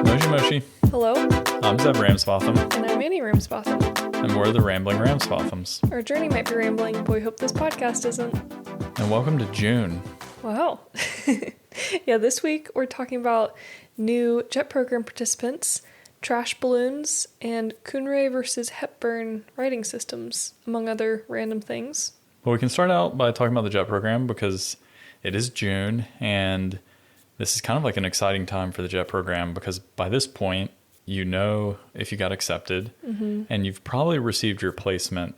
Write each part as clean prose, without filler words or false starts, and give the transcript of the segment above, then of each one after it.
Moshi Moshi. Hello, I'm Zeb Ramsbotham, and I'm Annie Ramsbotham. and we're the Rambling Ramsbothams. Our journey might be rambling, but we hope this podcast isn't. And welcome to June. Wow. Yeah, this week we're talking about new JET program participants, trash balloons, and Kunrei versus Hepburn writing systems, among other random things. Well, we can start out by talking about the JET program because it is June, and this is kind of like an exciting time for the JET program because by this point, you know if you got accepted, and you've probably received your placement.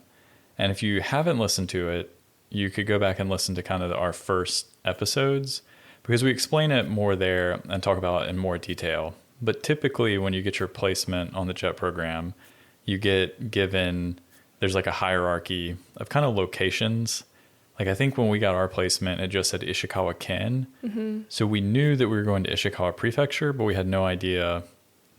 And if you haven't listened to it, you could go back and listen to kind of our first episodes because we explain it more there and talk about it in more detail. But typically when you get your placement on the JET program, you get given, there's like a hierarchy of kind of locations. Like I think when we got our placement, it just said Ishikawa Ken. So we knew that we were going to Ishikawa Prefecture, but we had no idea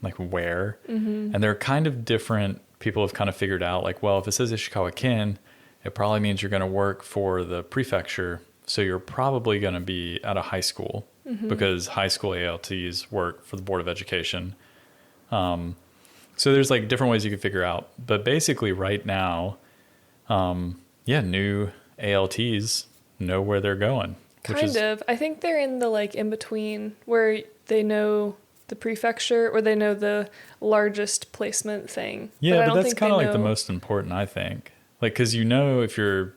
like where. And they're kind of different. People have kind of figured out like, well, if it says Ishikawa Ken, it probably means you're going to work for the prefecture. So you're probably going to be at a high school because high school ALTs work for the Board of Education. So there's like different ways you can figure out. But basically right now, new ALTs know where they're going. Kind of. I think they're in the like in between where they know the prefecture or they know the largest placement thing. Yeah, but that's kind of like the most important, I think. Like, because you know if you're,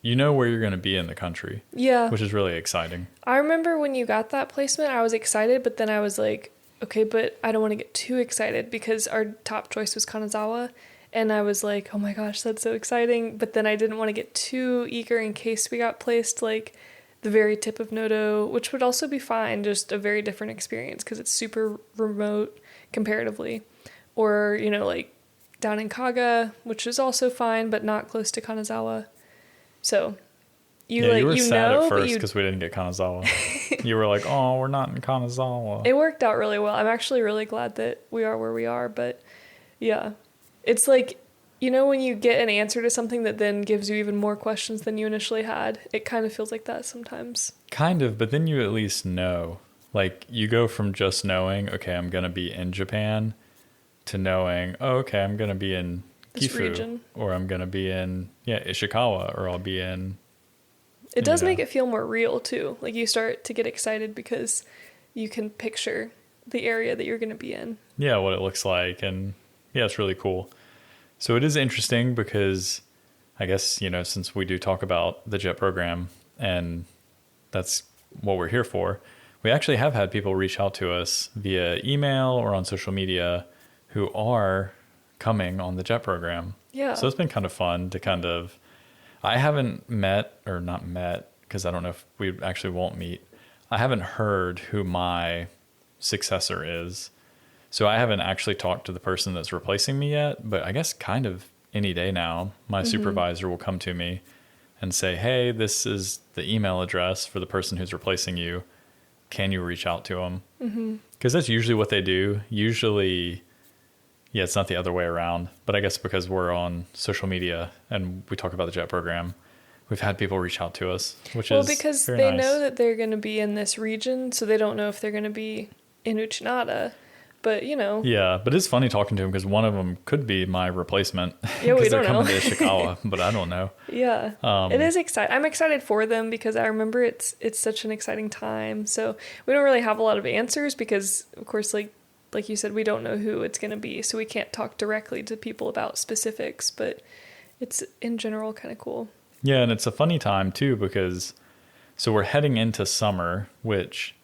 you know where you're going to be in the country. Yeah. Which is really exciting. I remember when you got that placement, I was excited, but then I was like, okay, but I don't want to get too excited because our top choice was Kanazawa. And I was like, oh my gosh, that's so exciting. But then I didn't want to get too eager in case we got placed like the very tip of Noto, which would also be fine, just a very different experience because it's super remote comparatively. Or, you know, like down in Kaga, which is also fine, but not close to Kanazawa. So you were sad at first because we didn't get Kanazawa. You were like, oh, we're not in Kanazawa. It worked out really well. I'm actually really glad that we are where we are, but yeah. It's like, you know, when you get an answer to something that then gives you even more questions than you initially had, it kind of feels like that sometimes. Kind of, but then you at least know. Like, you go from just knowing, okay, I'm going to be in Japan, to knowing, oh, okay, I'm going to be in Gifu, region. Or I'm going to be in, Ishikawa, or I'll be in... It does make it feel more real, too. Like, you start to get excited because you can picture the area that you're going to be in. Yeah, what it looks like, and it's really cool. So it is interesting because I guess, you know, since we do talk about the JET program and that's what we're here for, we actually have had people reach out to us via email or on social media who are coming on the JET program. Yeah. So it's been kind of fun to I haven't met, or not met, because I don't know if we actually won't meet. I haven't heard who my successor is. So I haven't actually talked to the person that's replacing me yet, but I guess kind of any day now, my supervisor will come to me and say, hey, this is the email address for the person who's replacing you. Can you reach out to them? Because that's usually what they do. Usually, it's not the other way around. But I guess because we're on social media and we talk about the JET program, we've had people reach out to us, which is because very they nice. know that they're going to be in this region, so they don't know if they're going to be in Uchinada. But, you know. Yeah, but it's funny talking to him because one of them could be my replacement. Yeah, we don't know. Because they're coming to Ishikawa, but I don't know. Yeah. It is exciting. I'm excited for them because I remember it's such an exciting time. So we don't really have a lot of answers because, of course, like you said, we don't know who it's going to be. So we can't talk directly to people about specifics. But it's, in general, kind of cool. Yeah, and it's a funny time, too, because so we're heading into summer, which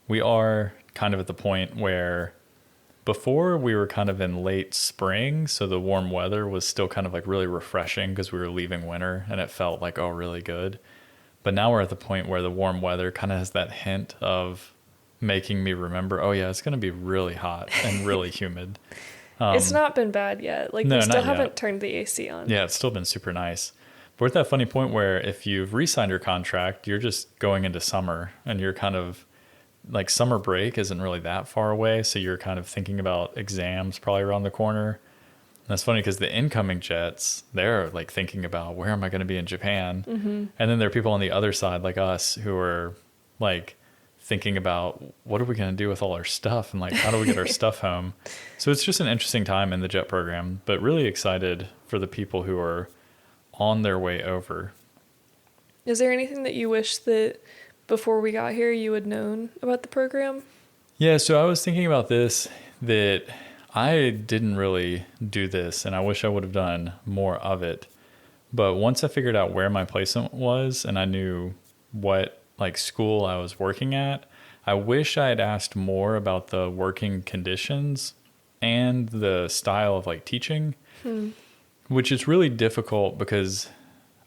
we are kind of at the point where... Before, we were kind of in late spring, so the warm weather was still kind of like really refreshing because we were leaving winter and it felt like, oh, really good. But now we're at the point where the warm weather kind of has that hint of making me remember, oh, yeah, it's going to be really hot and really humid. It's not been bad yet. Like, no, we still haven't turned the AC on. Yeah, it's still been super nice. But we're at that funny point where if you've re-signed your contract, you're just going into summer and you're kind of... Like summer break isn't really that far away, so you're kind of thinking about exams probably around the corner. And that's funny because the incoming jets, they're like thinking about where am I going to be in Japan? And then there are people on the other side like us who are like thinking about what are we going to do with all our stuff and like how do we get our stuff home. So it's just an interesting time in the JET program, but really excited for the people who are on their way over. Is there anything that you wish that before we got here you had known about the program? Yeah, so I was thinking about this, that I didn't really do this and I wish I would have done more of it. But once I figured out where my placement was and I knew what like school I was working at, I wish I had asked more about the working conditions and the style of like teaching, which is really difficult because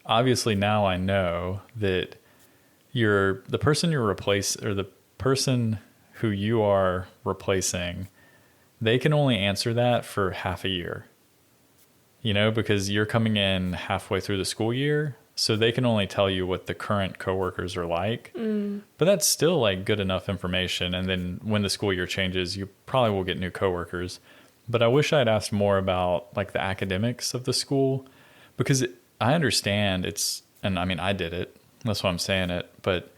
obviously now I know that the person the person who you are replacing, they can only answer that for half a year, because you're coming in halfway through the school year. So they can only tell you what the current coworkers are like, but that's still like good enough information. And then when the school year changes, you probably will get new coworkers. But I wish I'd asked more about like the academics of the school, because I understand and I mean, I did it. That's why I'm saying it, but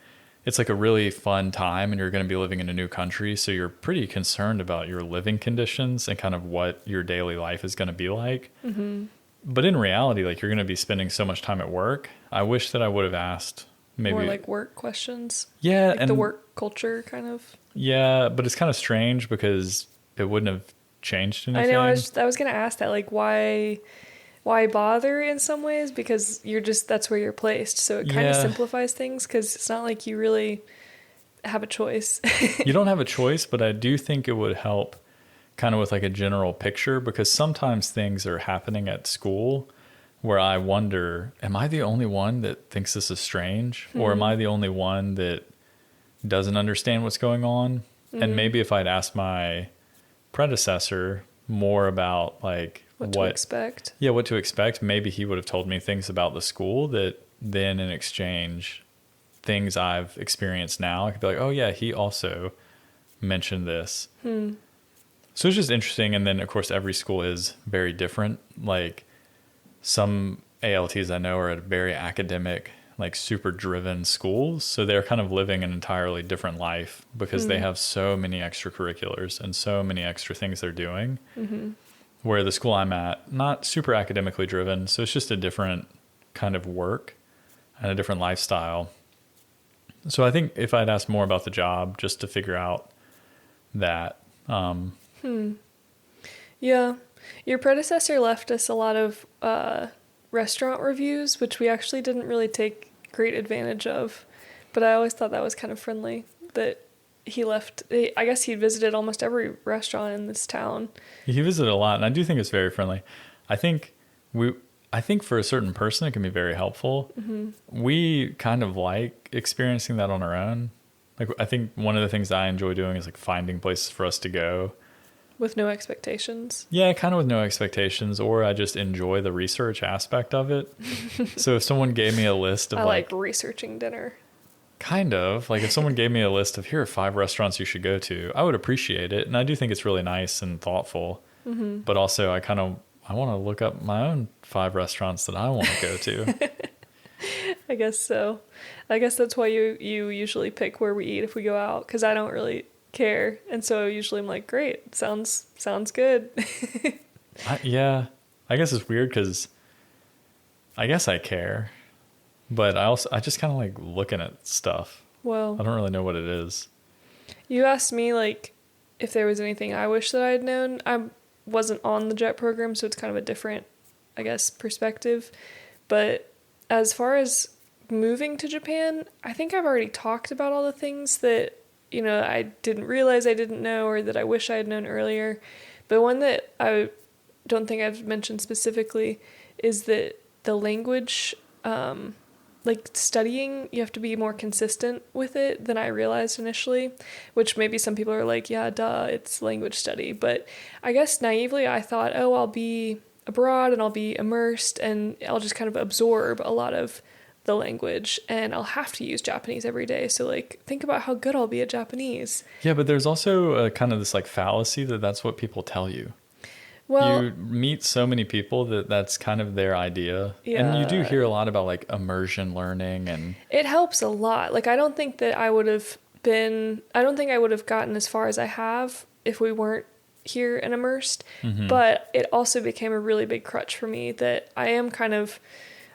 it's like a really fun time and you're going to be living in a new country. So you're pretty concerned about your living conditions and kind of what your daily life is going to be like. Mm-hmm. But in reality, like you're going to be spending so much time at work. I wish that I would have asked maybe more like work questions. Yeah. Like and the work culture kind of. Yeah. But it's kind of strange because it wouldn't have changed anything. I know. I was going to ask that, like, why bother in some ways? Because that's where you're placed. So it kind of simplifies things because it's not like you really have a choice. You don't have a choice, but I do think it would help kind of with like a general picture, because sometimes things are happening at school where I wonder, am I the only one that thinks this is strange? Or am I the only one that doesn't understand what's going on? And maybe if I'd asked my predecessor more about like what to expect. Yeah, what to expect. Maybe he would have told me things about the school that then in exchange, things I've experienced now, I could be like, oh yeah, he also mentioned this. So it's just interesting. And then of course, every school is very different. Like some ALTs I know are at very academic, like super driven schools. So they're kind of living an entirely different life because they have so many extracurriculars and so many extra things they're doing. Where the school I'm at, not super academically driven. So it's just a different kind of work and a different lifestyle. So I think if I'd asked more about the job just to figure out that. Yeah. Your predecessor left us a lot of restaurant reviews, which we actually didn't really take great advantage of. But I always thought that was kind of friendly that he left. I guess he visited almost every restaurant in this town. He visited a lot, and I do think it's very friendly. I think for a certain person, it can be very helpful. We kind of like experiencing that on our own. Like, I think one of the things I enjoy doing is like finding places for us to go. With no expectations? Yeah, kind of with no expectations, or I just enjoy the research aspect of it. So if someone gave me a list of I like researching dinner. Kind of. Like if someone gave me a list of here are 5 restaurants you should go to, I would appreciate it. And I do think it's really nice and thoughtful. But also I want to look up my own 5 restaurants that I want to go to. I guess so. I guess that's why you usually pick where we eat if we go out, because I don't really care, and so usually I'm like, great, sounds good. I guess it's weird because I guess I care, but I just kind of like looking at stuff. Well, I don't really know what it is. You asked me like if there was anything I wish that I had known. I wasn't on the JET program, so it's kind of a different, I guess, perspective. But as far as moving to Japan, I think I've already talked about all the things that I didn't realize I didn't know, or that I wish I had known earlier. But one that I don't think I've mentioned specifically is that the language, like studying, you have to be more consistent with it than I realized initially, which maybe some people are like, yeah, duh, it's language study. But I guess naively I thought, oh, I'll be abroad and I'll be immersed and I'll just kind of absorb a lot of the language and I'll have to use Japanese every day. So like, think about how good I'll be at Japanese. Yeah, but there's also a kind of this like fallacy that that's what people tell you. Well, you meet so many people that's kind of their idea. Yeah. And you do hear a lot about like immersion learning, and it helps a lot. Like, I don't think that I would have I don't think I would have gotten as far as I have if we weren't here and immersed, but it also became a really big crutch for me that I am kind of,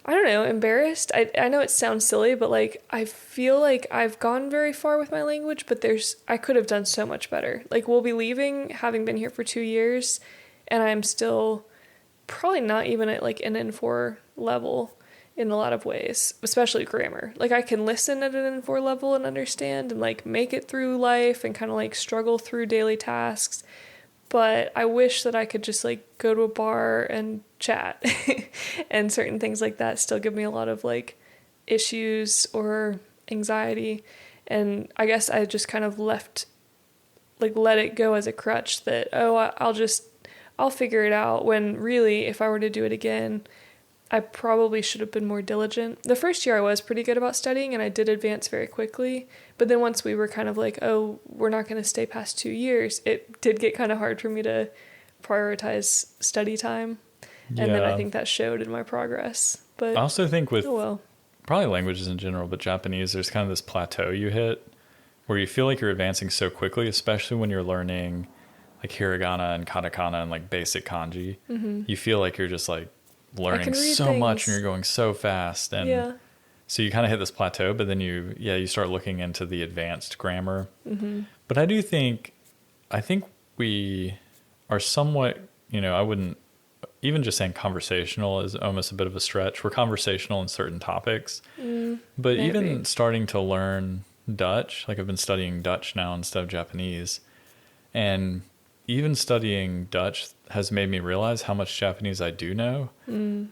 I don't know, embarrassed. I know it sounds silly, but like I feel like I've gone very far with my language, but I could have done so much better. Like we'll be leaving having been here for 2 years, and I'm still probably not even at like an N4 level in a lot of ways, especially grammar. Like I can listen at an N4 level and understand and like make it through life and kind of like struggle through daily tasks. But I wish that I could just like go to a bar and chat and certain things like that still give me a lot of like issues or anxiety. And I guess I just kind of let it go as a crutch that, I'll figure it out, when really if I were to do it again, I probably should have been more diligent. The first year I was pretty good about studying and I did advance very quickly. But then once we were kind of like, oh, we're not going to stay past 2 years, it did get kind of hard for me to prioritize study time. Yeah. And then I think that showed in my progress. But I also think with probably languages in general, but Japanese, there's kind of this plateau you hit where you feel like you're advancing so quickly, especially when you're learning like hiragana and katakana and like basic kanji. You feel like you're just like learning so much and you're going so fast, and so you kind of hit this plateau, but then you start looking into the advanced grammar. But I think we are somewhat, I wouldn't, even just saying conversational is almost a bit of a stretch. We're conversational in certain topics, but maybe. Even starting to learn Dutch, like I've been studying Dutch now instead of Japanese, and even studying Dutch has made me realize how much Japanese I do know,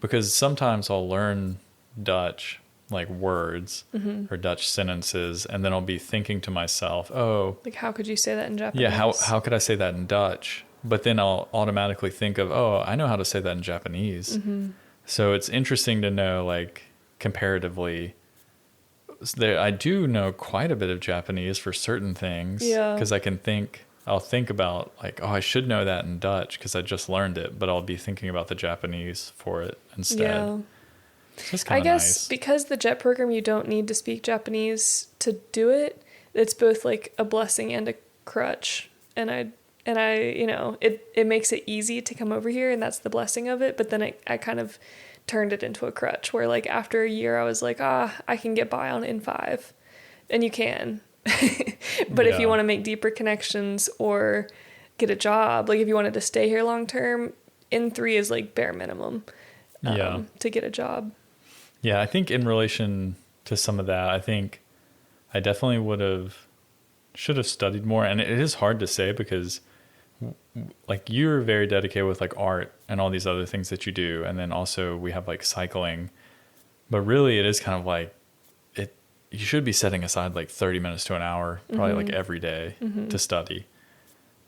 because sometimes I'll learn Dutch, like words or Dutch sentences, and then I'll be thinking to myself, oh, like how could you say that in Japanese? Yeah, how could I say that in Dutch? But then I'll automatically think of, oh, I know how to say that in Japanese. So it's interesting to know, like, comparatively, I do know quite a bit of Japanese for certain things, because I'll think about like, oh, I should know that in Dutch because I just learned it, but I'll be thinking about the Japanese for it instead. Yeah. So it's I guess nice. Because the JET program, you don't need to speak Japanese to do it. It's both like a blessing and a crutch. And I it makes it easy to come over here, and that's the blessing of it. But then I kind of turned it into a crutch where like after a year I was like, I can get by on N5, and you can. But if you want to make deeper connections or get a job, like if you wanted to stay here long term, N3 is like bare minimum to get a job. Yeah, I think in relation to some of that, I think I definitely should have studied more. And it is hard to say because like you're very dedicated with like art and all these other things that you do. And then also we have like cycling, but really it is kind of like, you should be setting aside like 30 minutes to an hour, probably like every day to study.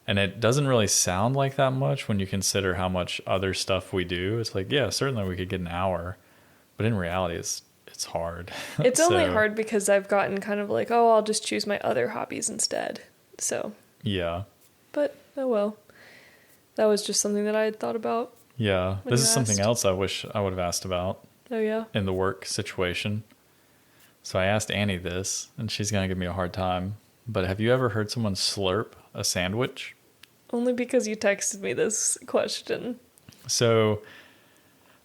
And it doesn't really sound like that much when you consider how much other stuff we do. It's like, yeah, certainly we could get an hour, but in reality it's hard. It's only hard because I've gotten kind of like, oh, I'll just choose my other hobbies instead. So, yeah. But, oh well. That was just something that I had thought about. Yeah. This is something else I wish I would have asked about. Oh, yeah. In the work situation. So I asked Annie this, and she's going to give me a hard time. But have you ever heard someone slurp a sandwich? Only because you texted me this question. So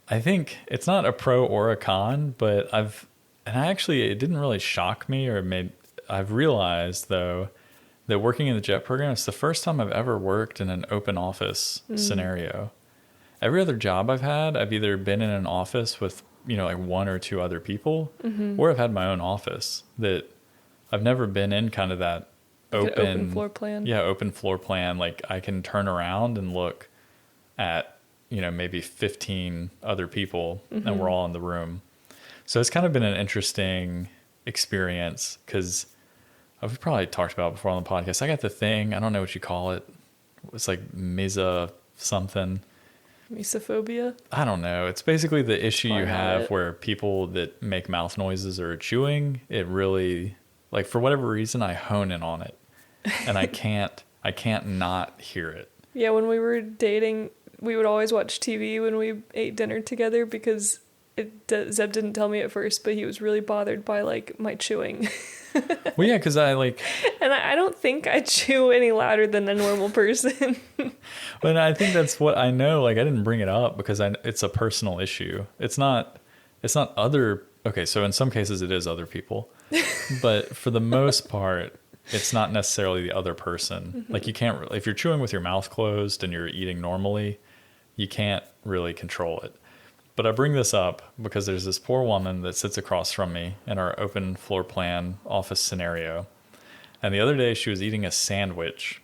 I think it's not a pro or a con, but it didn't really shock me I've realized though that working in the JET program, it's the first time I've ever worked in an open office scenario. Every other job I've had, I've either been in an office with like one or two other people, or I've had my own office. That I've never been in kind of that open floor plan. Yeah, open floor plan. Like I can turn around and look at, maybe 15 other people and we're all in the room. So it's kind of been an interesting experience because I've probably talked about it before on the podcast. I got the thing, I don't know what you call it. It's like mesa something. Mesophobia? I don't know. It's basically the issue you have where people that make mouth noises or chewing, it really, like for whatever reason, I hone in on it. And I can't not hear it. Yeah, when we were dating, we would always watch TV when we ate dinner together because Zeb didn't tell me at first, but he was really bothered by like my chewing. Well, yeah, because I like... And I don't think I chew any louder than a normal person. But I think that's what I know. Like, I didn't bring it up because it's a personal issue. It's not other... Okay, so in some cases it is other people. But for the most part, it's not necessarily the other person. Mm-hmm. Like, you can't... If you're chewing with your mouth closed and you're eating normally, you can't really control it. But I bring this up because there's this poor woman that sits across from me in our open floor plan office scenario. And the other day she was eating a sandwich.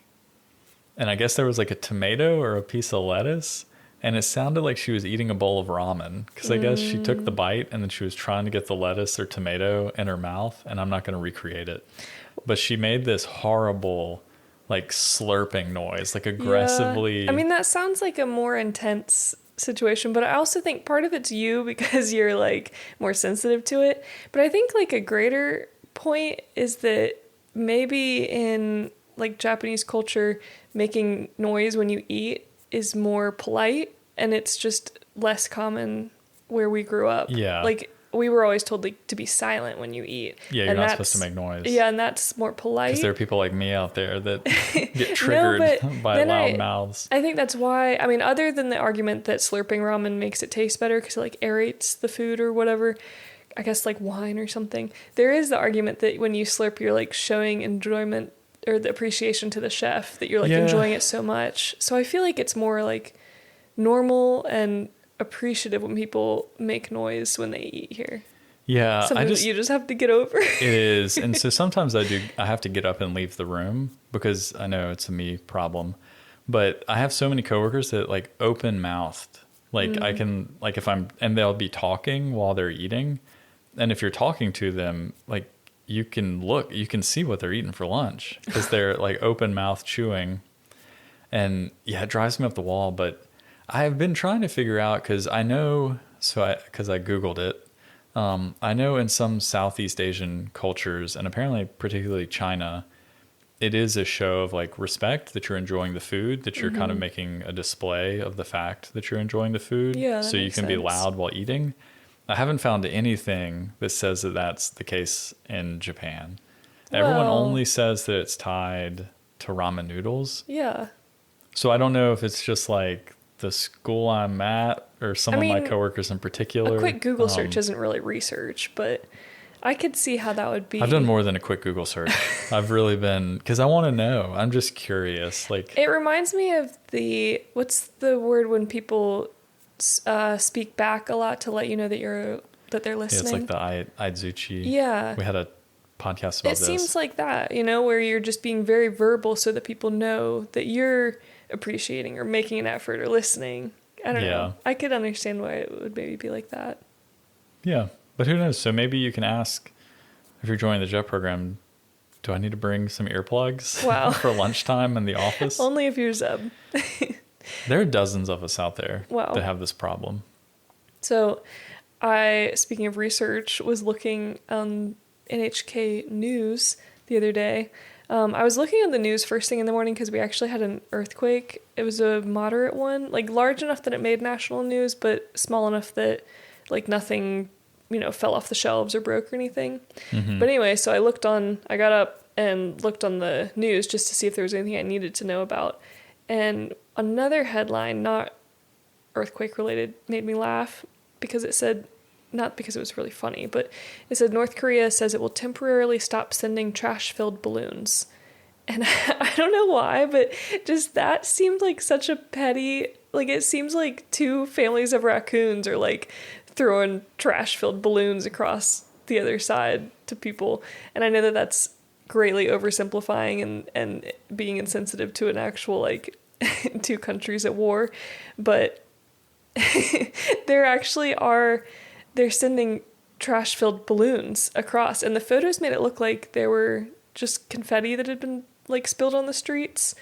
And I guess there was like a tomato or a piece of lettuce. And it sounded like she was eating a bowl of ramen. Because I guess she took the bite and then she was trying to get the lettuce or tomato in her mouth. And I'm not going to recreate it. But she made this horrible, like, slurping noise, like aggressively. Yeah. I mean, that sounds like a more intense situation, but I also think part of it's you because you're like more sensitive to it. But I think like a greater point is that maybe in like Japanese culture, making noise when you eat is more polite, and it's just less common where we grew up. Yeah. Like, we were always told like to be silent when you eat. Yeah, you're not supposed to make noise. Yeah, and that's more polite. Because there are people like me out there that get triggered by loud mouths. I think that's why, I mean, other than the argument that slurping ramen makes it taste better because it like aerates the food or whatever, I guess like wine or something, there is the argument that when you slurp, you're like showing enjoyment or the appreciation to the chef, that you're like enjoying it so much. So I feel like it's more like normal and appreciative when people make noise when they eat here. Yeah, you just have to get over. It is. And so sometimes I have to get up and leave the room because I know it's a me problem. But I have so many coworkers that like open mouthed. Like I can, like and they'll be talking while they're eating. And if you're talking to them, like you can see what they're eating for lunch because they're like open mouth chewing. And yeah, it drives me up the wall, but I've been trying to figure out because I know, because I Googled it, I know in some Southeast Asian cultures, and apparently particularly China, it is a show of like respect that you're enjoying the food, that you're kind of making a display of the fact that you're enjoying the food. Yeah, so you can be loud while eating. I haven't found anything that says that that's the case in Japan. Everyone only says that it's tied to ramen noodles. Yeah. So I don't know if it's just like the school I'm at or some of my coworkers in particular. A quick Google search isn't really research, but I could see how that would be. I've done more than a quick Google search. I've really been, because I want to know. I'm just curious. Like, it reminds me of what's the word when people speak back a lot to let you know that they're listening? Yeah, it's like the Aizuchi. Yeah. We had a podcast about this. It seems like that, where you're just being very verbal so that people know that you're appreciating or making an effort or listening. I don't know. I could understand why it would maybe be like that. Yeah, but who knows? So maybe you can ask, if you're joining the JET program, do I need to bring some earplugs for lunchtime in the office? Only if you're Zeb. There are dozens of us out there that have this problem. So speaking of research, was looking on NHK News the other day. I was looking at the news first thing in the morning because we actually had an earthquake. It was a moderate one, like large enough that it made national news, but small enough that like nothing, fell off the shelves or broke or anything. Mm-hmm. But anyway, so I got up and looked on the news just to see if there was anything I needed to know about. And another headline, not earthquake related, made me laugh because it said, not because it was really funny, but it said North Korea says it will temporarily stop sending trash-filled balloons. And I don't know why, but just that seemed like such a petty, like it seems like two families of raccoons are like throwing trash-filled balloons across the other side to people. And I know that that's greatly oversimplifying and being insensitive to an actual like two countries at war, but there actually are... They're sending trash-filled balloons across, and the photos made it look like there were just confetti that had been like spilled on the streets,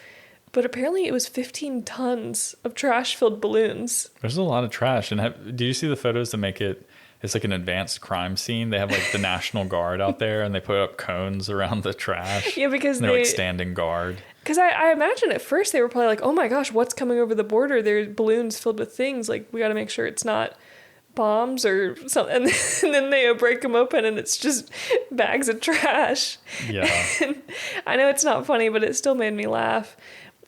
but apparently it was 15 tons of trash-filled balloons. There's a lot of trash. And do you see the photos that make it's like an advanced crime scene? They have like the National Guard out there, and they put up cones around the trash. Yeah, because they're like standing guard. Because I imagine at first they were probably like, oh my gosh, what's coming over the border? There's balloons filled with things. Like, we got to make sure it's not bombs or something, and then they break them open and it's just bags of trash. Yeah. And I know it's not funny, but it still made me laugh.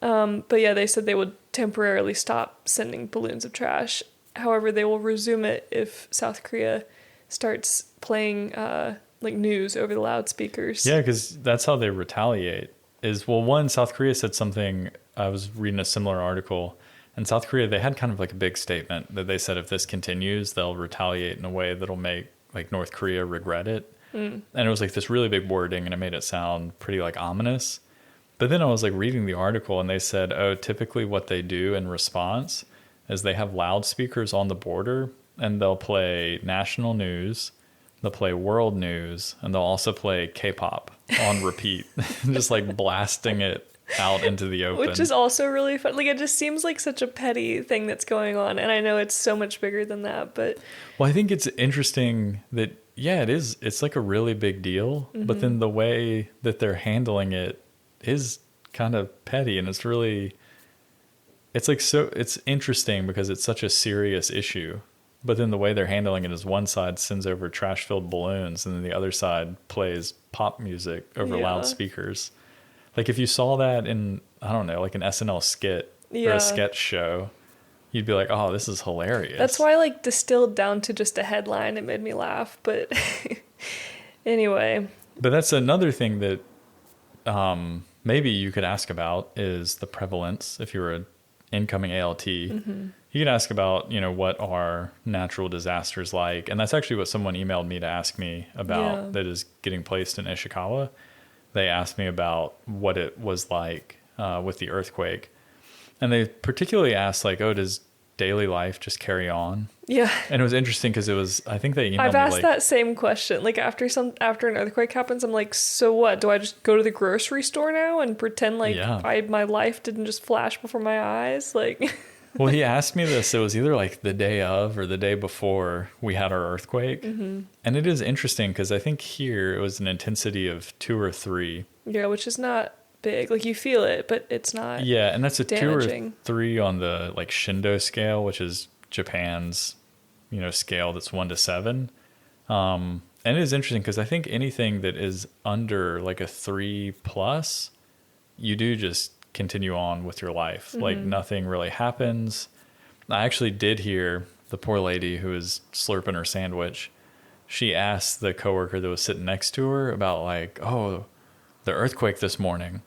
But yeah, they said they would temporarily stop sending balloons of trash. However, they will resume it if South Korea starts playing like news over the loudspeakers. Yeah, because that's how they retaliate. One, South Korea said something. I was reading a similar article. In South Korea, they had kind of like a big statement that they said if this continues, they'll retaliate in a way that'll make like North Korea regret it. And it was like this really big wording, and it made it sound pretty like ominous. But then I was like reading the article, and they said, oh, typically what they do in response is they have loudspeakers on the border, and they'll play national news, they'll play world news, and they'll also play K-pop on repeat, just like blasting it out into the open. Which is also really fun. Like, it just seems like such a petty thing that's going on. And I know it's so much bigger than that, but... Well, I think it's interesting that, yeah, it is. It's like a really big deal. But then the way that they're handling it is kind of petty. And it's really... It's like so... It's interesting because it's such a serious issue. But then the way they're handling it is one side sends over trash-filled balloons, and then the other side plays pop music over loudspeakers. Like if you saw that in, I don't know, like an SNL skit or a sketch show, you'd be like, oh, this is hilarious. That's why, like, distilled down to just a headline, it made me laugh. But anyway. But that's another thing that maybe you could ask about is the prevalence. If you're an incoming ALT, you could ask about, you know, what are natural disasters like? And that's actually what someone emailed me to ask me about that is getting placed in Ishikawa. They asked me about what it was like with the earthquake. And they particularly asked, like, oh, does daily life just carry on? Yeah. And it was interesting because it was, I think they emailed me, I've asked that same question. Like, after an earthquake happens, I'm like, so what? Do I just go to the grocery store now and pretend like my life didn't just flash before my eyes? Like... Well, he asked me this. It was either like the day of or the day before we had our earthquake. And it is interesting because I think here it was an intensity of 2 or 3. Yeah, which is not big. Like, you feel it, but it's not Yeah, and that's a damaging. 2 or 3 on the like Shindo scale, which is Japan's, you know, scale that's 1 to 7. And it is interesting because I think anything that is under like a 3 plus, you do just continue on with your life. Like nothing really happens. I actually did hear the poor lady who was slurping her sandwich. She asked the coworker that was sitting next to her about like, oh, the earthquake this morning.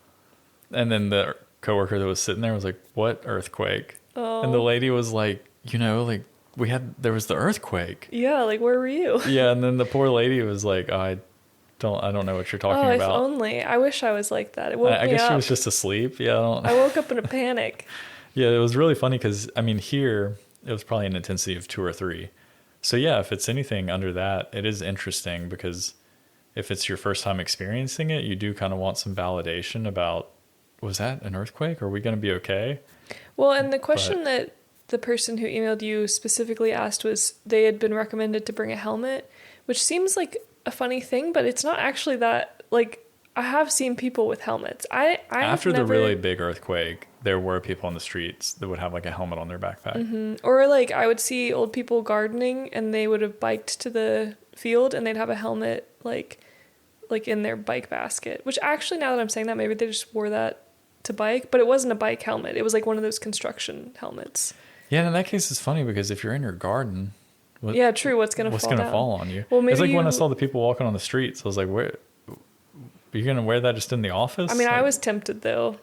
And then the coworker that was sitting there was like, what earthquake? Oh. And the lady was like, you know, like there was the earthquake. Yeah. Like, where were you? Yeah. And then the poor lady was like, oh, I don't know what you're talking about. If only. I wish I was like that. It woke me up. I guess she was just asleep. Yeah. I woke up in a panic. Yeah, it was really funny because, I mean, here, it was probably an intensity of 2 or 3. So, yeah, if it's anything under that, it is interesting because if it's your first time experiencing it, you do kind of want some validation about, was that an earthquake? Are we going to be okay? Well, and the question that the person who emailed you specifically asked was they had been recommended to bring a helmet, which seems like a funny thing, but it's not actually that. Like, I have seen people with helmets. After the really big earthquake, there were people on the streets that would have like a helmet on their backpack. Or like I would see old people gardening and they would have biked to the field and they'd have a helmet like in their bike basket, which actually, now that I'm saying that, maybe they just wore that to bike, but it wasn't a bike helmet. It was like one of those construction helmets. Yeah, and in that case, it's funny because if you're in your garden, yeah, true. What's going to fall on you? Well, maybe it's like when I saw the people walking on the streets, I was like, "Where? Are you going to wear that just in the office?" I mean, like, I was tempted though.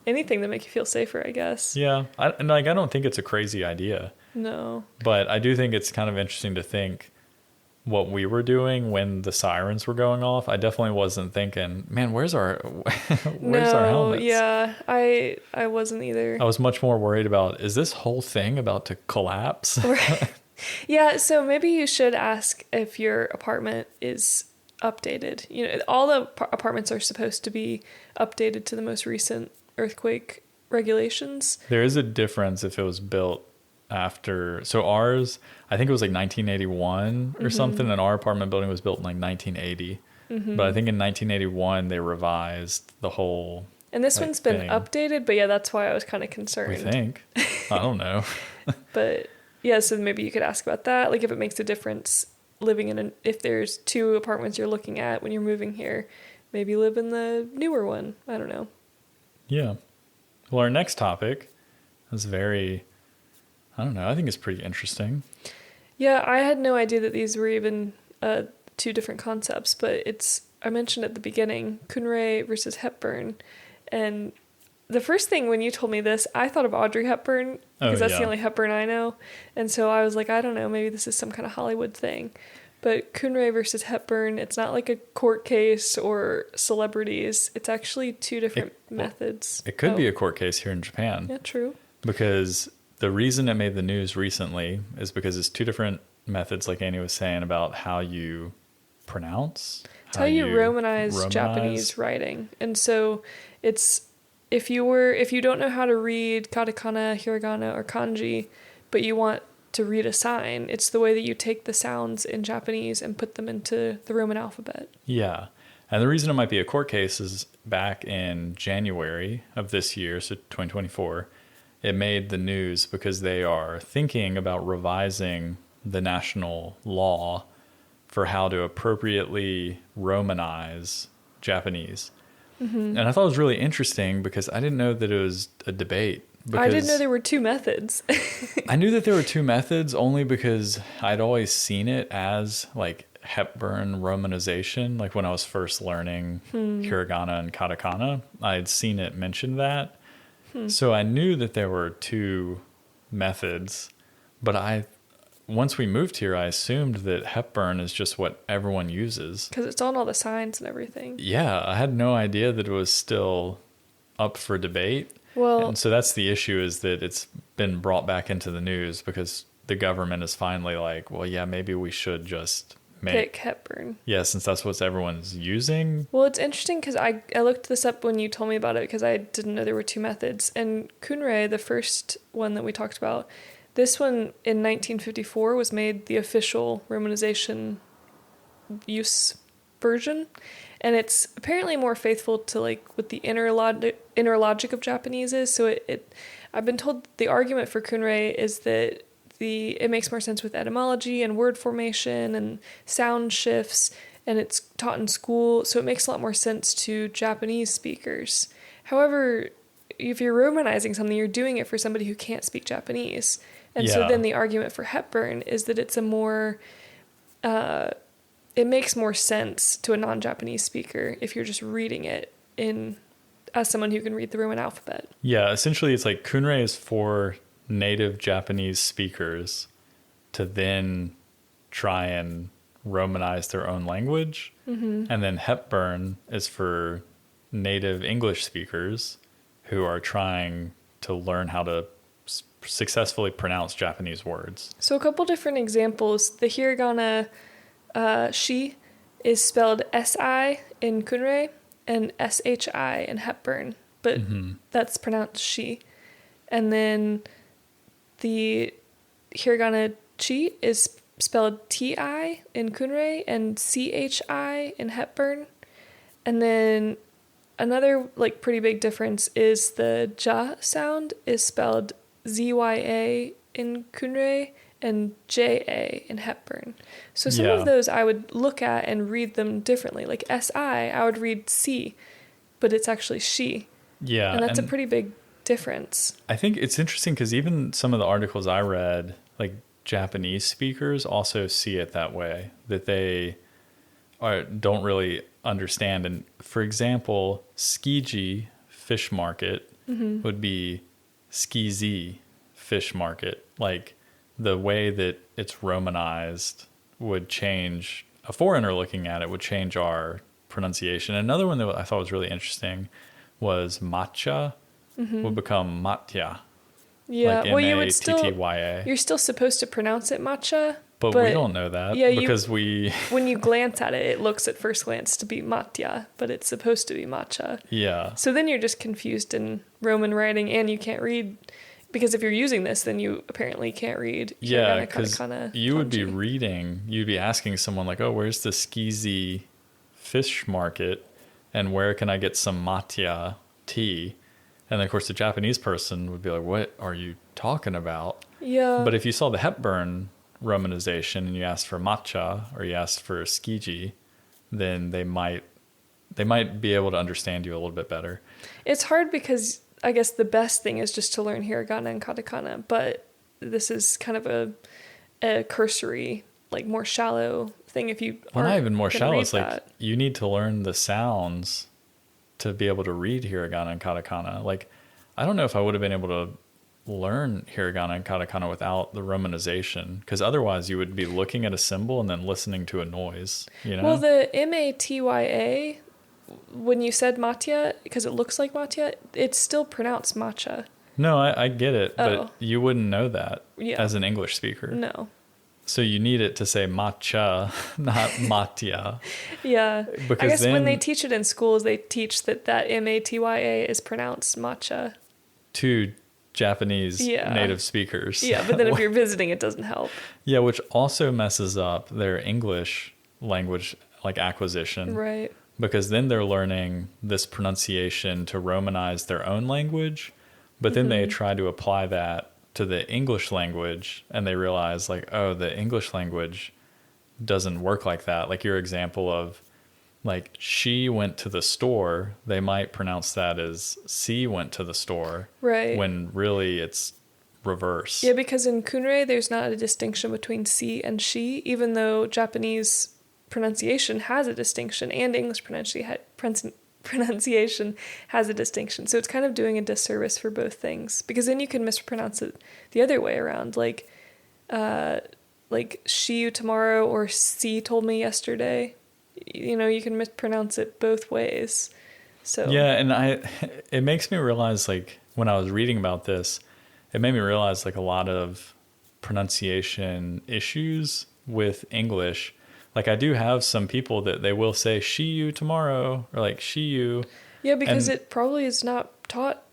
Anything to make you feel safer, I guess. Yeah, I don't think it's a crazy idea. No. But I do think it's kind of interesting to think what we were doing when the sirens were going off. I definitely wasn't thinking, man, where's our helmets? Yeah, I wasn't either. I was much more worried about, is this whole thing about to collapse? Right. Yeah, so maybe you should ask if your apartment is updated. You know, all the apartments are supposed to be updated to the most recent earthquake regulations. There is a difference if it was built after. So ours, I think it was like 1981 or something, and our apartment building was built in like 1980. But I think in 1981 they revised the whole. And this one's been updated, but yeah, that's why I was kind of concerned. We think. I don't know. But Yeah, so maybe you could ask about that. Like if it makes a difference living if there's 2 apartments you're looking at when you're moving here, maybe live in the newer one. I don't know. Yeah. Well, our next topic is very, I don't know, I think it's pretty interesting. Yeah, I had no idea that these were even 2 different concepts, but I mentioned at the beginning, Kunrei versus Hepburn. And the first thing when you told me this, I thought of Audrey Hepburn, because that's the only Hepburn I know. And so I was like, I don't know, maybe this is some kind of Hollywood thing. But Kunrei versus Hepburn, it's not like a court case or celebrities. It's actually 2 different methods. It could be a court case here in Japan. Yeah, true. Because the reason it made the news recently is because it's 2 different methods, like Annie was saying, about how you pronounce. It's how you romanize Japanese writing. And so it's, if you don't know how to read katakana, hiragana, or kanji, but you want to read a sign, it's the way that you take the sounds in Japanese and put them into the Roman alphabet. Yeah. And the reason it might be a court case is back in January of this year, so 2024, it made the news because they are thinking about revising the national law for how to appropriately Romanize Japanese. Mm-hmm. And I thought it was really interesting because I didn't know that it was a debate. I didn't know there were 2 methods. I knew that there were 2 methods only because I'd always seen it as like Hepburn romanization. Like when I was first learning hiragana and katakana, I'd seen it mentioned that. So I knew that there were 2 methods, but once we moved here, I assumed that Hepburn is just what everyone uses. Because it's on all the signs and everything. Yeah, I had no idea that it was still up for debate. Well, and so that's the issue, is that it's been brought back into the news because the government is finally like, well, yeah, maybe we should just pick Hepburn. Yeah, since that's what everyone's using. Well, it's interesting because I looked this up when you told me about it because I didn't know there were 2 methods. And Kunrei, the first one that we talked about, this one in 1954 was made the official romanization use version. And it's apparently more faithful to like what the inner logic of Japanese is. So I've been told the argument for Kunrei is that it makes more sense with etymology and word formation and sound shifts, and it's taught in school, so it makes a lot more sense to Japanese speakers. However, if you're romanizing something, you're doing it for somebody who can't speak Japanese. And so then the argument for Hepburn is that it's it makes more sense to a non-Japanese speaker if you're just reading it as someone who can read the Roman alphabet. Yeah, essentially it's like Kunrei is for native Japanese speakers to then try and Romanize their own language. Mm-hmm. And then Hepburn is for native English speakers who are trying to learn how to successfully pronounce Japanese words. So a couple different examples. The hiragana shi is spelled S-I in Kunrei and S-H-I in Hepburn, but that's pronounced shi. And then the hiragana chi is spelled T-I in Kunrei and C-H-I in Hepburn. And then another like pretty big difference is the ja sound is spelled Z-Y-A in Kunrei and J-A in Hepburn. So some of those I would look at and read them differently. Like S-I, I would read C, but it's actually she. Yeah. And that's a pretty big difference. I think it's interesting because even some of the articles I read, like Japanese speakers also see it that way, that they don't really understand. And for example, Skiji fish market would be Skizi fish market. Like the way that it's romanized would change, a foreigner looking at it would change our pronunciation. Another one that I thought was really interesting was matcha would become matya. Yeah, like well, you would you're still supposed to pronounce it matcha. But we don't know that because when you glance at it, it looks at first glance to be matya, but it's supposed to be matcha. Yeah. So then you're just confused in Roman writing and you can't read, because if you're using this, then you apparently can't read. Yeah, because you would be reading, you'd be asking someone like, oh, where's the Skizi fish market and where can I get some matcha tea? And then, of course, the Japanese person would be like, what are you talking about? Yeah. But if you saw the Hepburn romanization and you asked for matcha or you asked for skiji, then they might be able to understand you a little bit better. It's hard because I guess the best thing is just to learn hiragana and katakana, but this is kind of a cursory, like more shallow thing if you Well, not even more shallow. It's like that. you need to learn the sounds to be able to read hiragana and katakana. Like, I don't know if I would have been able to learn hiragana and katakana without the romanization, because otherwise you would be looking at a symbol and then listening to a noise, you know? Well, the matya, when you said matya, because it looks like matya, it's still pronounced matcha. No, I get it, but you wouldn't know that as an English speaker. No. So you need it to say matcha, not matya. Yeah. Because I guess when they teach it in schools, they teach that matya is pronounced matcha. To Japanese native speakers. Yeah, but then if you're visiting, it doesn't help. Yeah, which also messes up their English language like acquisition. Right. Because then they're learning this pronunciation to romanize their own language, but then they try to apply that to the English language and they realize like, oh, the English language doesn't work like that. Like your example of like she went to the store, they might pronounce that as she went to the store. Right. When really it's reverse. Yeah, because in Kunrei, there's not a distinction between si and she, even though Japanese pronunciation has a distinction and English pronunciation has a distinction. So it's kind of doing a disservice for both things, because then you can mispronounce it the other way around. Like she you tomorrow or si told me yesterday. You know, you can mispronounce it both ways. So yeah, and it makes me realize, like, when I was reading about this, it made me realize like a lot of pronunciation issues with English. Like I do have some people that they will say she you tomorrow or like she you. Yeah, because it probably is not taught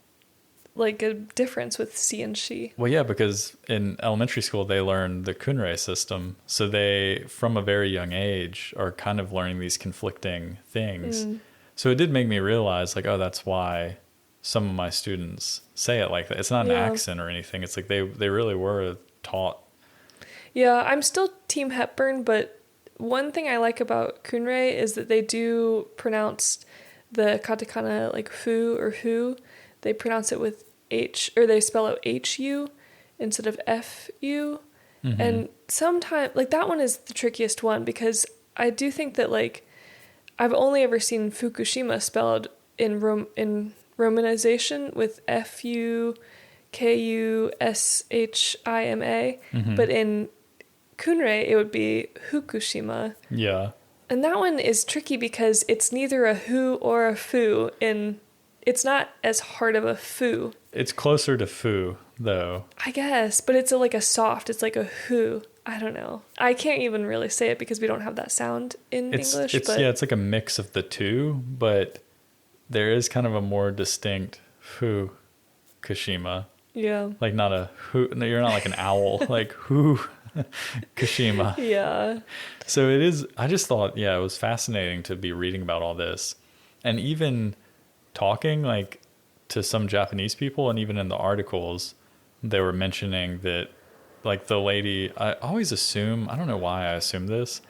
like a difference with si and she. Well, yeah, because in elementary school they learn the Kunrei system. So they, from a very young age, are kind of learning these conflicting things. So it did make me realize like, oh, that's why some of my students say it like that. It's not an accent or anything. It's like they really were taught. Yeah, I'm still Team Hepburn, but one thing I like about Kunrei is that they do pronounce the katakana like fu or hu. They pronounce it with H, or they spell out HU instead of FU. And sometimes, like, that one is the trickiest one, because I do think that, like, I've only ever seen Fukushima spelled in romanization with FUKUSHIMA, but in Kunrei it would be Fukushima. Yeah. And that one is tricky because it's neither a hu or a fu it's not as hard of a fu. It's closer to fu, though. I guess, but it's like a soft. It's like a hu. I don't know. I can't even really say it because we don't have that sound in English. It's like a mix of the two, but there is kind of a more distinct fu Kashima. Yeah. Like not a hu. No, you're not like an owl. Like hu Kashima. Yeah. So it is. I just thought, it was fascinating to be reading about all this, and even talking like to some Japanese people, and even in the articles they were mentioning that like the lady, I always assume, I don't know why I assume this,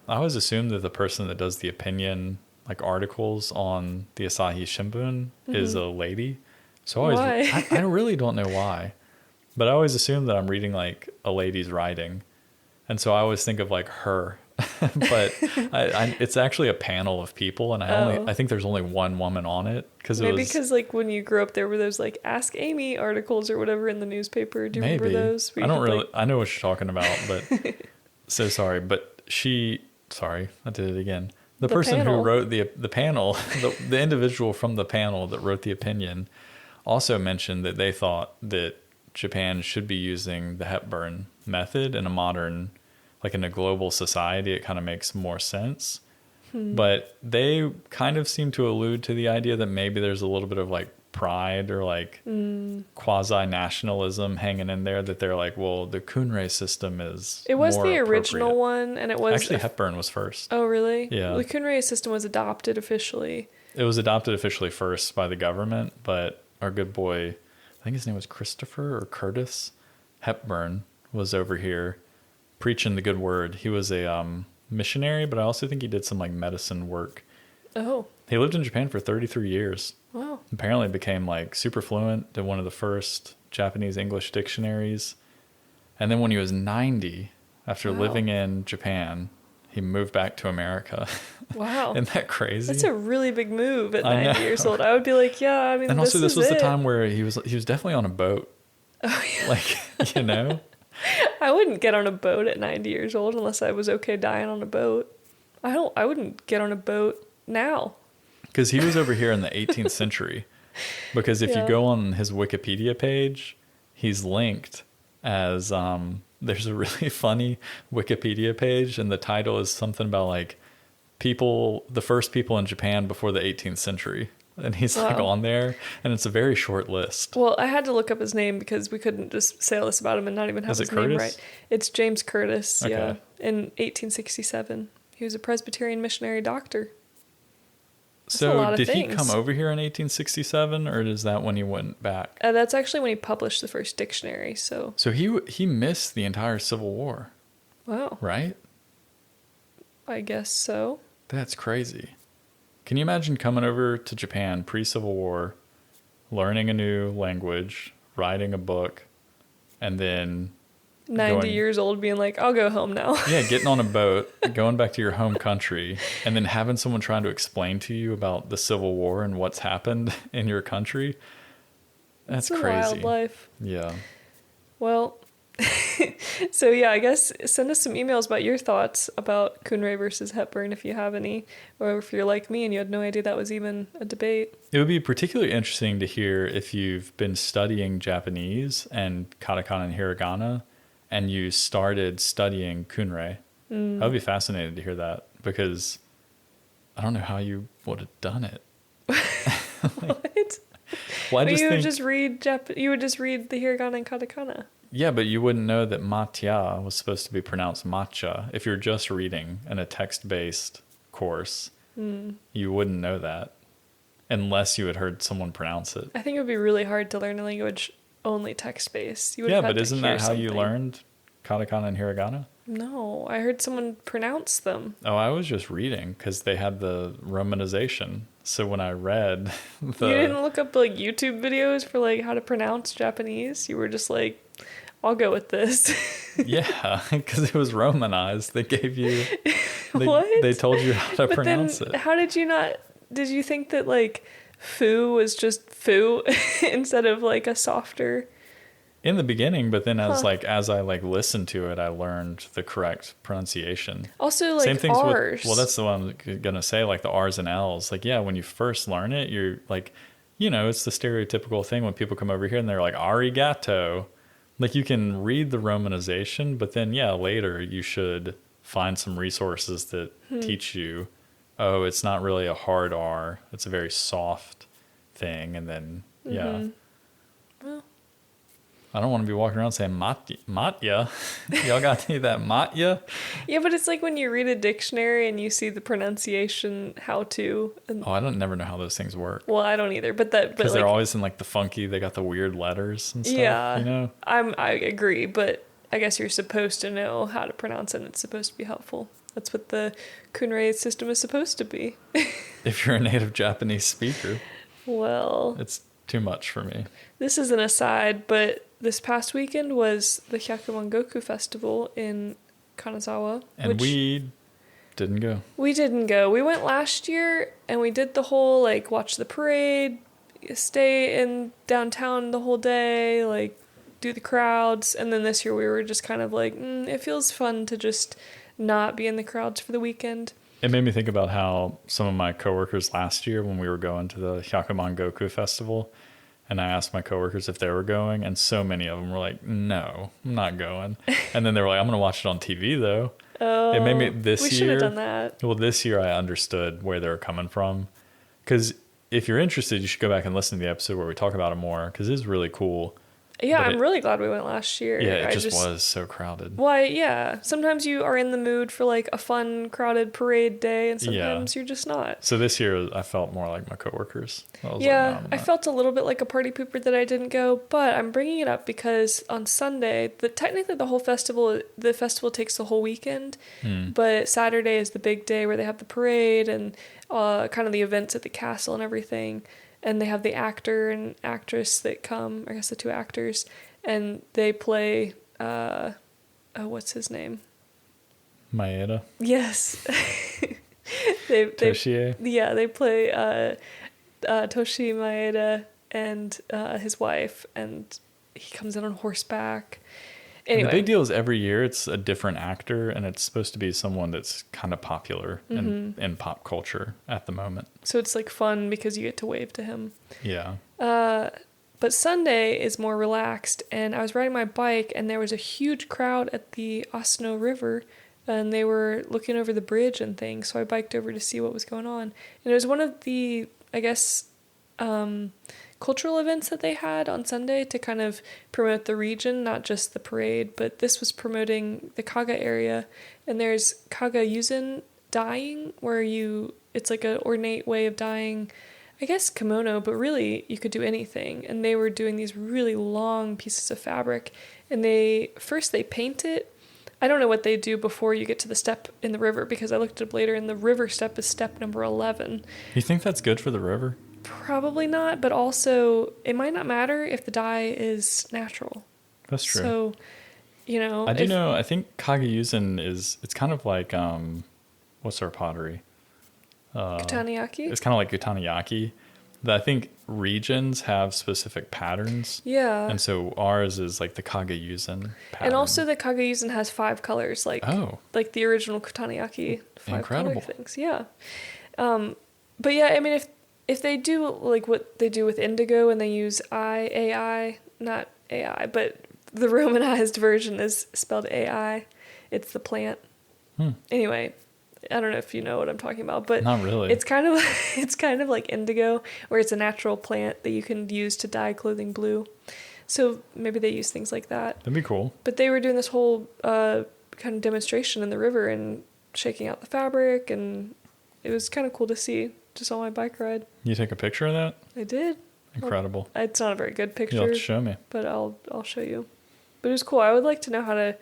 I always assume that the person that does the opinion like articles on the Asahi Shimbun is a lady. So I really don't know why, but I always assume that I'm reading like a lady's writing, and so I always think of like her. But it's actually a panel of people, and I think there's only one woman on it, because like when you grew up there were those like Ask Amy articles or whatever in the newspaper. Do you remember those? I don't really. I know what you're talking about, but so sorry. But sorry, I did it again. The person panel who wrote the panel, the individual from the panel that wrote the opinion, also mentioned that they thought that Japan should be using the Hepburn method in a modern, like in a global society. It kind of makes more sense. But they kind of seem to allude to the idea that maybe there's a little bit of like pride or like quasi-nationalism hanging in there, that they're like, well, the Kunrei system is It was more the original one, and it was... Actually, Hepburn was first. Oh, really? Yeah. The Kunrei system was adopted officially. It was adopted officially first by the government, but our good boy, I think his name was Christopher or Curtis, Hepburn was over here preaching the good word. He was a missionary, but I also think he did some like medicine work. Oh. He lived in Japan for 33 years. Wow. Apparently became like super fluent, did one of the first Japanese English dictionaries. And then when he was 90, after living in Japan, he moved back to America. Wow. Isn't that crazy? That's a really big move at 90 years old. I would be like, yeah, I mean, and also this was it. the time where he was definitely on a boat. Oh, yeah. Like, you know? I wouldn't get on a boat at 90 years old unless I was okay dying on a boat. I wouldn't get on a boat now. Because he was over here in the 18th century. Because if you go on his Wikipedia page, he's linked as, there's a really funny Wikipedia page, and the title is something about like the first people in Japan before the 18th century. And he's like on there, and it's a very short list. Well, I had to look up his name because we couldn't just say all this about him and not even have his name right. It's James Curtis, yeah, in 1867. He was a Presbyterian missionary doctor. So did he come over here in 1867, or is that when he went back? That's actually when he published the first dictionary. So he missed the entire Civil War. Wow. Right? I guess so. That's crazy. Can you imagine coming over to Japan pre-Civil War, learning a new language, writing a book, and then 90 years old being like, I'll go home now. Yeah, getting on a boat, going back to your home country, and then having someone trying to explain to you about the Civil War and what's happened in your country. That's crazy. Wild life. Yeah. Well, so yeah, I guess send us some emails about your thoughts about Kunrei versus Hepburn if you have any, or if you're like me and you had no idea that was even a debate. It would be particularly interesting to hear if you've been studying Japanese and katakana and hiragana, and you started studying Kunrei. I would be fascinated to hear that, because I don't know how you would have done it. What? Well, you would just read the hiragana and katakana. Yeah, but you wouldn't know that matya was supposed to be pronounced matcha. If you're just reading in a text-based course, you wouldn't know that unless you had heard someone pronounce it. I think it would be really hard to learn a language only text-based. Yeah, but isn't that how you learned katakana and hiragana? No, I heard someone pronounce them. Oh, I was just reading because they had the romanization. So when I read You didn't look up like YouTube videos for like how to pronounce Japanese? You were just like, I'll go with this. Yeah, because it was romanized. They gave you... What? They told you how to pronounce it. How did you not... Did you think that like foo was just foo instead of like a softer... In the beginning, but then as I listened to it, I learned the correct pronunciation. Also, like, same things R's. Well, that's the one I'm gonna say, like the R's and L's. Like, yeah, when you first learn it, you're like, it's the stereotypical thing when people come over here and they're like arigato. Like, you can read the romanization, but then later you should find some resources that teach you, oh, it's not really a hard R, it's a very soft thing, and then well, I don't want to be walking around saying matya. Y'all got any of that matya? Yeah, but it's like when you read a dictionary and you see the pronunciation how to. I don't never know how those things work. Well, I don't either, but because they're always in like the funky. They got the weird letters and stuff. Yeah, I agree, but I guess you're supposed to know how to pronounce it. And it's supposed to be helpful. That's what the Kunrei system is supposed to be. If you're a native Japanese speaker, well, it's too much for me. This is an aside, but this past weekend was the Hyakumangoku Festival in Kanazawa. And we didn't go. We didn't go. We went last year, and we did the whole, like, watch the parade, stay in downtown the whole day, like, do the crowds. And then this year we were just kind of like, it feels fun to just not be in the crowds for the weekend. It made me think about how some of my coworkers last year, when we were going to the Hyakumangoku Festival, and I asked my coworkers if they were going, and so many of them were like, no, I'm not going. And then they were like, I'm going to watch it on TV, though. Oh, it made me this year. We should have done that. Well, this year I understood where they were coming from. Because if you're interested, you should go back and listen to the episode where we talk about it more, because it's really cool. Yeah, But I'm really glad we went last year. Yeah, it just was so crowded. Why, yeah. Sometimes you are in the mood for like a fun, crowded parade day, and sometimes you're just not. So this year, I felt more like my coworkers. I was Yeah, like, no, I felt a little bit like a party pooper that I didn't go, but I'm bringing it up because on Sunday, technically the festival takes the whole weekend, but Saturday is the big day where they have the parade and kind of the events at the castle and everything, and they have the actor and actress that come, I guess the two actors, and they play, what's his name? Maeda? Yes. they Toshie? Yeah, they play Toshi Maeda and his wife, and he comes in on horseback. Anyway. And the big deal is every year it's a different actor, and it's supposed to be someone that's kind of popular in pop culture at the moment. So it's like fun because you get to wave to him. Yeah. But Sunday is more relaxed, and I was riding my bike, and there was a huge crowd at the Asano River, and they were looking over the bridge and things, so I biked over to see what was going on. And it was one of the, I guess, cultural events that they had on Sunday to kind of promote the region, not just the parade, but this was promoting the kaga area, and there's kaga yuzen dyeing, where it's like an ornate way of dyeing, I guess kimono, but really you could do anything. And they were doing these really long pieces of fabric, and they paint it. I don't know what they do before you get to the step in the river, because I looked it up later, and the river step is step number 11. You think that's good for the river? Probably not, but also it might not matter if the dye is natural. That's true. So, I think Kagayuzen it's kind of like, what's our pottery? Kutanayaki? It's kind of like Kutanayaki. I think regions have specific patterns. Yeah. And so ours is like the Kagayuzen pattern. And also the Kagayuzen has 5 colors, like the original Kutanayaki 5 color things. Yeah. But yeah, I mean, if they do like what they do with indigo and they use AI, not AI, but the romanized version is spelled AI. It's the plant. Anyway, I don't know if you know what I'm talking about, but not really. It's kind of like indigo, where it's a natural plant that you can use to dye clothing blue. So maybe they use things like that. That'd be cool. But they were doing this whole kind of demonstration in the river and shaking out the fabric, and it was kind of cool to see just on my bike ride. You take a picture of that? I did. Incredible. It's not a very good picture. You'll have to show me. But I'll show you. But it was cool. I would like to know how to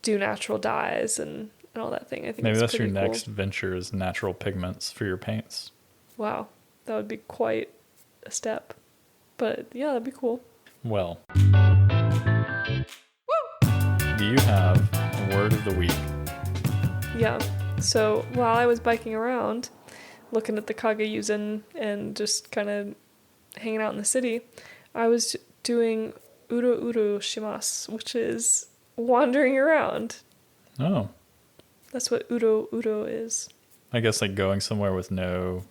do natural dyes and all that thing. I think maybe that's your cool. next venture is natural pigments for your paints. Wow. That would be quite a step. But yeah, that'd be cool. Well, do you have a word of the week? Yeah. So while I was biking around, looking at the Kagayuzen and just kind of hanging out in the city, I was doing uro uro shimasu, which is wandering around. Oh. That's what uro uro is. I guess like going somewhere with no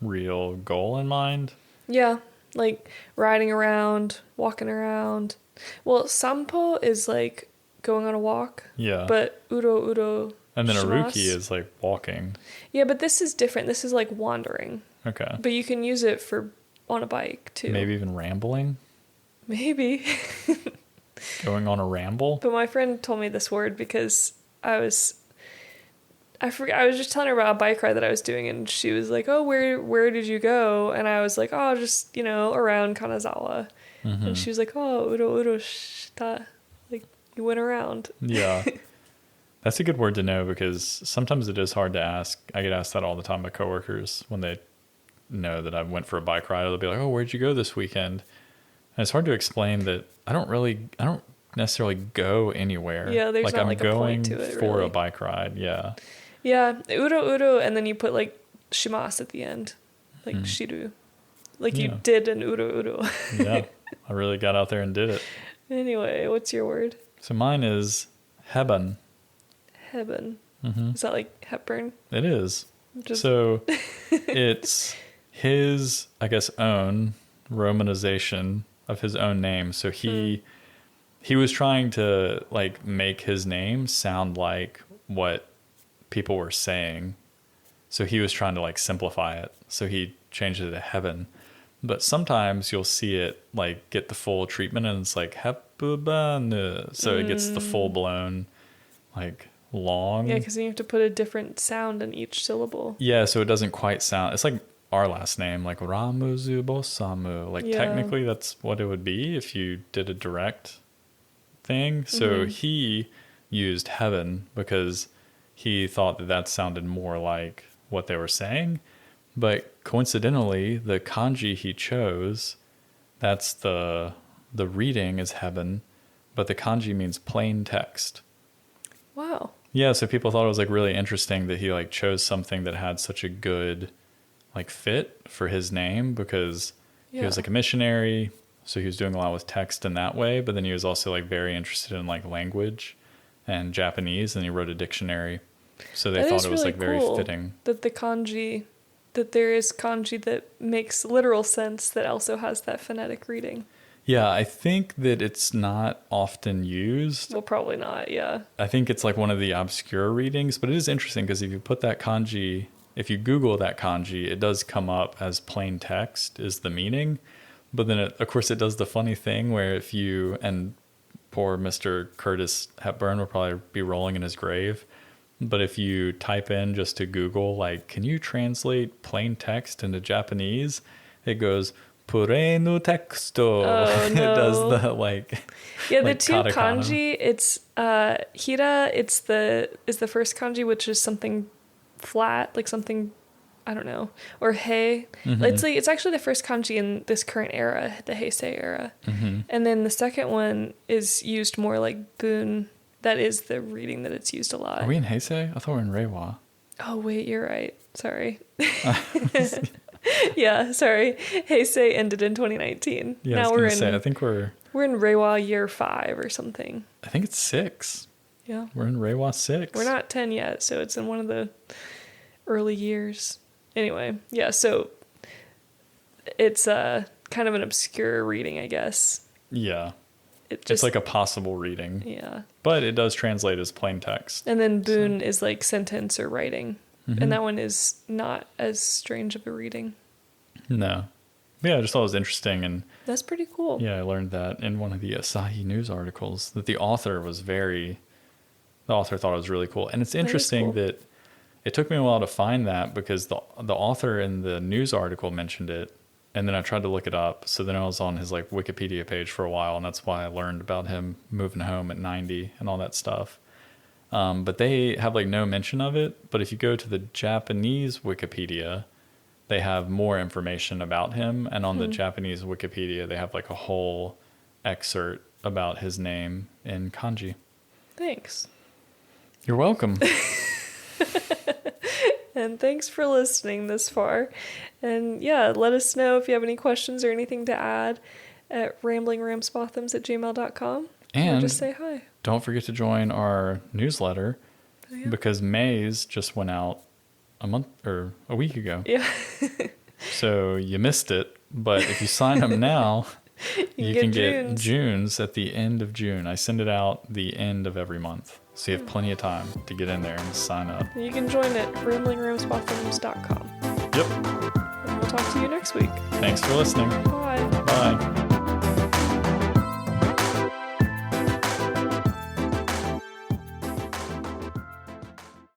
real goal in mind. Yeah, like riding around, walking around. Well, sampo is like going on a walk. Yeah. But uro uro and then shimasu, aruki is like walking. Yeah, but this is different. This is like wandering. Okay. But you can use it for on a bike too. Maybe even rambling. Maybe. Going on a ramble. But my friend told me this word because I was just telling her about a bike ride that I was doing, and she was like, "Oh, where did you go?" And I was like, "Oh, just around Kanazawa." Mm-hmm. And she was like, "Oh, uro uro shita," like you went around. Yeah, that's a good word to know because sometimes it is hard to ask. I get asked that all the time by coworkers when they know that I went for a bike ride. They'll be like, "Oh, where'd you go this weekend?" And it's hard to explain that I don't necessarily go anywhere. Yeah, there's like not I'm like going a point to it, for really. a bike ride. Yeah. Yeah, uro uro, and then you put like shimasu at the end, like shiru, like you did an uro uro. Yeah, I really got out there and did it. Anyway, what's your word? So mine is Hepburn. Hepburn. Mm-hmm. Is that like Hepburn? It is. So it's his, I guess, own romanization of his own name. So he was trying to like make his name sound like what people were saying. So he was trying to like simplify it. So he changed it to heaven. but sometimes you'll see it like get the full treatment and it's like Hepburn. So it gets the full blown like long. Yeah, because you have to put a different sound in each syllable. Yeah, so it doesn't quite sound. It's like our last name, like Ramuzu Bosamu. Like technically that's what it would be if you did a direct thing. So he used heaven because he thought that that sounded more like what they were saying. But coincidentally, the kanji he chose, that's the reading is heaven, but the kanji means plain text. Wow. Yeah, so people thought it was like really interesting that he like chose something that had such a good like fit for his name because he was like a missionary, so he was doing a lot with text in that way, but then he was also like very interested in like language and Japanese, and he wrote a dictionary. So they thought it was really like very fitting. That the kanji, that there is kanji that makes literal sense that also has that phonetic reading. Yeah, I think that it's not often used. Well, probably not, yeah. I think it's like one of the obscure readings, but it is interesting because if you put that kanji, if you Google that kanji, it does come up as plain text is the meaning. But then, of course, it does the funny thing where if you, and poor Mr. Curtis Hepburn will probably be rolling in his grave, but if you type in just to Google, like, can you translate plain text into Japanese? It goes, Purenu texto. Oh, no. It does the like. Yeah, like the two katakana. kanji, it's hira, is the first kanji, which is something flat, like something, I don't know, or hei. It's actually the first kanji in this current era, the Heisei era. And then the second one is used more like bun. That is the reading that it's used a lot. Are we in Heisei? I thought we were in Reiwa. Oh wait, you're right. Sorry. Yeah, sorry. Heisei ended in 2019. Yeah, now I think we're in Reiwa year 5 or something. I think it's 6. Yeah. We're in Reiwa 6. We're not 10 yet, so it's in one of the early years. Anyway, yeah, so it's kind of an obscure reading, I guess. Yeah. It's like a possible reading. Yeah. But it does translate as plain text. And then bun is like sentence or writing. And that one is not as strange of a reading. No. Yeah, I just thought it was interesting. And that's pretty cool. Yeah, I learned that in one of the Asahi News articles that the author thought it was really cool. And it's interesting that it took me a while to find that because the author in the news article mentioned it. And then I tried to look it up. So then I was on his like Wikipedia page for a while. And that's why I learned about him moving home at 90 and all that stuff. But they have like no mention of it. But if you go to the Japanese Wikipedia, they have more information about him. And on the Japanese Wikipedia, they have like a whole excerpt about his name in kanji. Thanks. You're welcome. And thanks for listening this far. And yeah, let us know if you have any questions or anything to add at ramblingramsbothams@gmail.com. And or just say hi. Don't forget to join our newsletter because May's just went out a week ago. Yeah. So you missed it. But if you sign up now, you can get June's at the end of June. I send it out the end of every month. So you have plenty of time to get in there and sign up. You can join at ramblingramsbothams.com. Yep. And we'll talk to you next week. Thanks for listening. Bye. Bye.